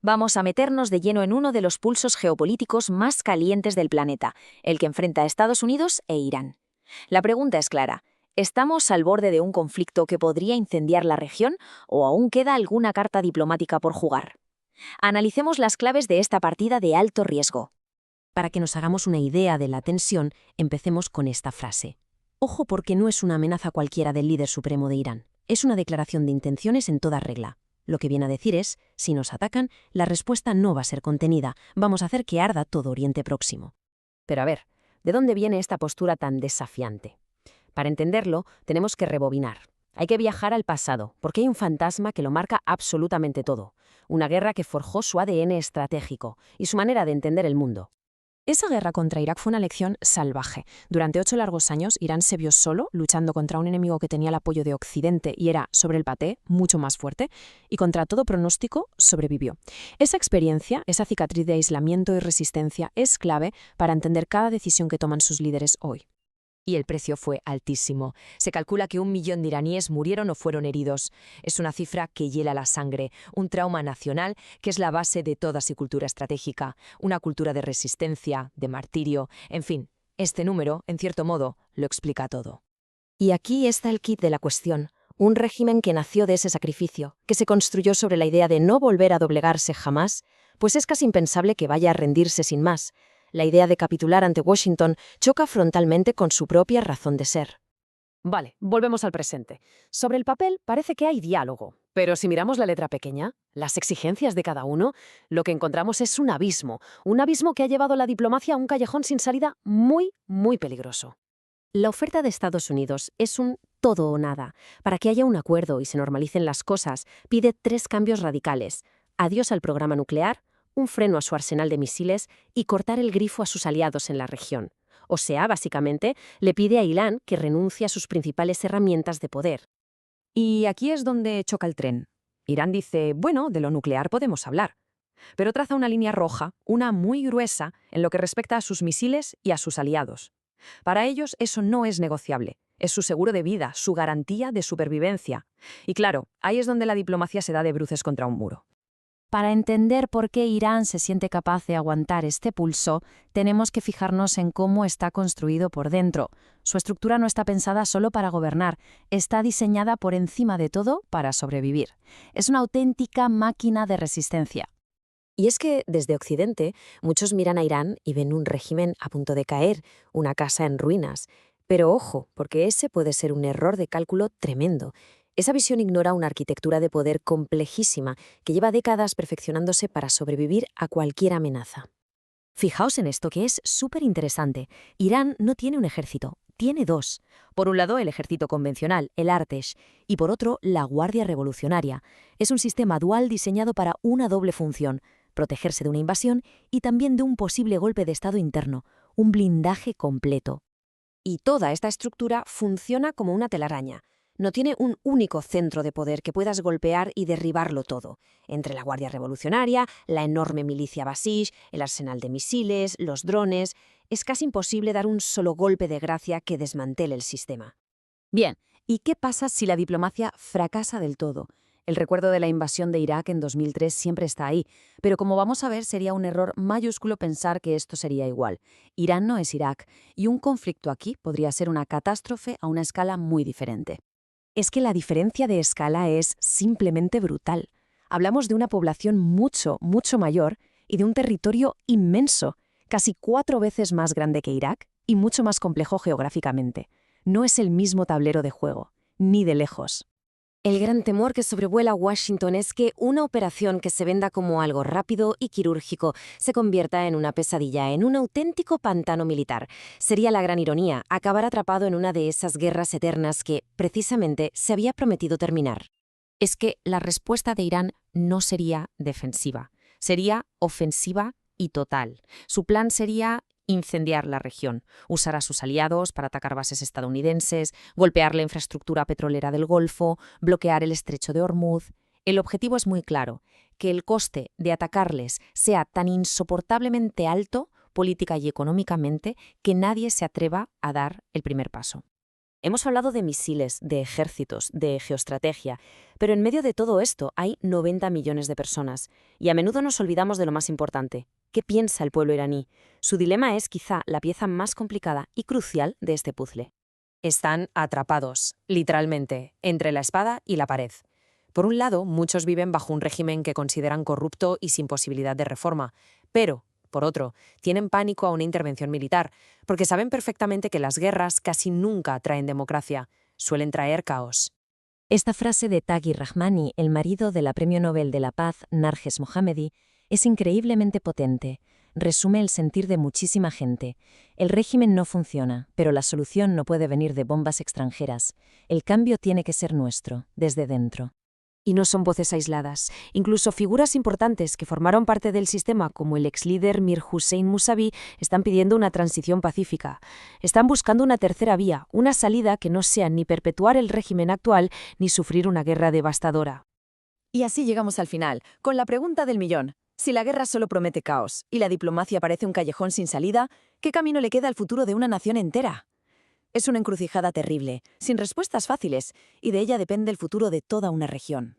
Vamos a meternos de lleno en uno de los pulsos geopolíticos más calientes del planeta, el que enfrenta a Estados Unidos e Irán. La pregunta es clara. ¿Estamos al borde de un conflicto que podría incendiar la región o aún queda alguna carta diplomática por jugar? Analicemos las claves de esta partida de alto riesgo. Para que nos hagamos una idea de la tensión, empecemos con esta frase. Ojo, porque no es una amenaza cualquiera del líder supremo de Irán. Es una declaración de intenciones en toda regla. Lo que viene a decir es, si nos atacan, la respuesta no va a ser contenida, vamos a hacer que arda todo Oriente Próximo. Pero a ver, ¿de dónde viene esta postura tan desafiante? Para entenderlo, tenemos que rebobinar. Hay que viajar al pasado, porque hay un fantasma que lo marca absolutamente todo. Una guerra que forjó su ADN estratégico y su manera de entender el mundo. Esa guerra contra Irak fue una lección salvaje. Durante 8 largos años, Irán se vio solo, luchando contra un enemigo que tenía el apoyo de Occidente y era, sobre el paté, mucho más fuerte, y contra todo pronóstico, sobrevivió. Esa experiencia, esa cicatriz de aislamiento y resistencia, es clave para entender cada decisión que toman sus líderes hoy. Y el precio fue altísimo. Se calcula que 1 millón de iraníes murieron o fueron heridos. Es una cifra que hiela la sangre, un trauma nacional que es la base de toda su cultura estratégica, una cultura de resistencia, de martirio, en fin, este número, en cierto modo, lo explica todo. Y aquí está el quid de la cuestión. Un régimen que nació de ese sacrificio, que se construyó sobre la idea de no volver a doblegarse jamás, pues es casi impensable que vaya a rendirse sin más. La idea de capitular ante Washington choca frontalmente con su propia razón de ser. Vale, volvemos al presente. Sobre el papel parece que hay diálogo, pero si miramos la letra pequeña, las exigencias de cada uno, lo que encontramos es un abismo que ha llevado la diplomacia a un callejón sin salida muy, muy peligroso. La oferta de Estados Unidos es un todo o nada. Para que haya un acuerdo y se normalicen las cosas, pide 3 cambios radicales. Adiós al programa nuclear, un freno a su arsenal de misiles y cortar el grifo a sus aliados en la región. O sea, básicamente, le pide a Irán que renuncie a sus principales herramientas de poder. Y aquí es donde choca el tren. Irán dice, bueno, de lo nuclear podemos hablar. Pero traza una línea roja, una muy gruesa, en lo que respecta a sus misiles y a sus aliados. Para ellos eso no es negociable. Es su seguro de vida, su garantía de supervivencia. Y claro, ahí es donde la diplomacia se da de bruces contra un muro. Para entender por qué Irán se siente capaz de aguantar este pulso, tenemos que fijarnos en cómo está construido por dentro. Su estructura no está pensada solo para gobernar, está diseñada por encima de todo para sobrevivir. Es una auténtica máquina de resistencia. Y es que, desde Occidente, muchos miran a Irán y ven un régimen a punto de caer, una casa en ruinas. Pero ojo, porque ese puede ser un error de cálculo tremendo. Esa visión ignora una arquitectura de poder complejísima que lleva décadas perfeccionándose para sobrevivir a cualquier amenaza. Fijaos en esto, que es súper interesante. Irán no tiene un ejército, tiene 2. Por un lado, el ejército convencional, el Artesh, y por otro, la Guardia Revolucionaria. Es un sistema dual diseñado para una doble función: protegerse de una invasión y también de un posible golpe de estado interno, un blindaje completo. Y toda esta estructura funciona como una telaraña. No tiene un único centro de poder que puedas golpear y derribarlo todo. Entre la Guardia Revolucionaria, la enorme milicia Basij, el arsenal de misiles, los drones, es casi imposible dar un solo golpe de gracia que desmantele el sistema. Bien, ¿y qué pasa si la diplomacia fracasa del todo? El recuerdo de la invasión de Irak en 2003 siempre está ahí, pero como vamos a ver, sería un error mayúsculo pensar que esto sería igual. Irán no es Irak, y un conflicto aquí podría ser una catástrofe a una escala muy diferente. Es que la diferencia de escala es simplemente brutal. Hablamos de una población mucho, mucho mayor y de un territorio inmenso, casi 4 veces más grande que Irak y mucho más complejo geográficamente. No es el mismo tablero de juego, ni de lejos. El gran temor que sobrevuela a Washington es que una operación que se venda como algo rápido y quirúrgico se convierta en una pesadilla, en un auténtico pantano militar. Sería la gran ironía, acabar atrapado en una de esas guerras eternas que, precisamente, se había prometido terminar. Es que la respuesta de Irán no sería defensiva, sería ofensiva y total. Su plan sería incendiar la región, usar a sus aliados para atacar bases estadounidenses, golpear la infraestructura petrolera del Golfo, bloquear el estrecho de Hormuz. El objetivo es muy claro: que el coste de atacarles sea tan insoportablemente alto, política y económicamente, que nadie se atreva a dar el primer paso. Hemos hablado de misiles, de ejércitos, de geoestrategia, pero en medio de todo esto hay 90 millones de personas, y a menudo nos olvidamos de lo más importante. ¿Qué piensa el pueblo iraní? Su dilema es quizá la pieza más complicada y crucial de este puzzle. Están atrapados, literalmente, entre la espada y la pared. Por un lado, muchos viven bajo un régimen que consideran corrupto y sin posibilidad de reforma, pero, por otro, tienen pánico a una intervención militar, porque saben perfectamente que las guerras casi nunca traen democracia, suelen traer caos. Esta frase de Taghi Rahmani, el marido de la Premio Nobel de la Paz, Narges Mohammadi, es increíblemente potente. Resume el sentir de muchísima gente. El régimen no funciona, pero la solución no puede venir de bombas extranjeras. El cambio tiene que ser nuestro, desde dentro. Y no son voces aisladas. Incluso figuras importantes que formaron parte del sistema, como el ex líder Mir Hussein Musavi, están pidiendo una transición pacífica. Están buscando una tercera vía, una salida que no sea ni perpetuar el régimen actual ni sufrir una guerra devastadora. Y así llegamos al final, con la pregunta del millón. Si la guerra solo promete caos y la diplomacia parece un callejón sin salida, ¿qué camino le queda al futuro de una nación entera? Es una encrucijada terrible, sin respuestas fáciles, y de ella depende el futuro de toda una región.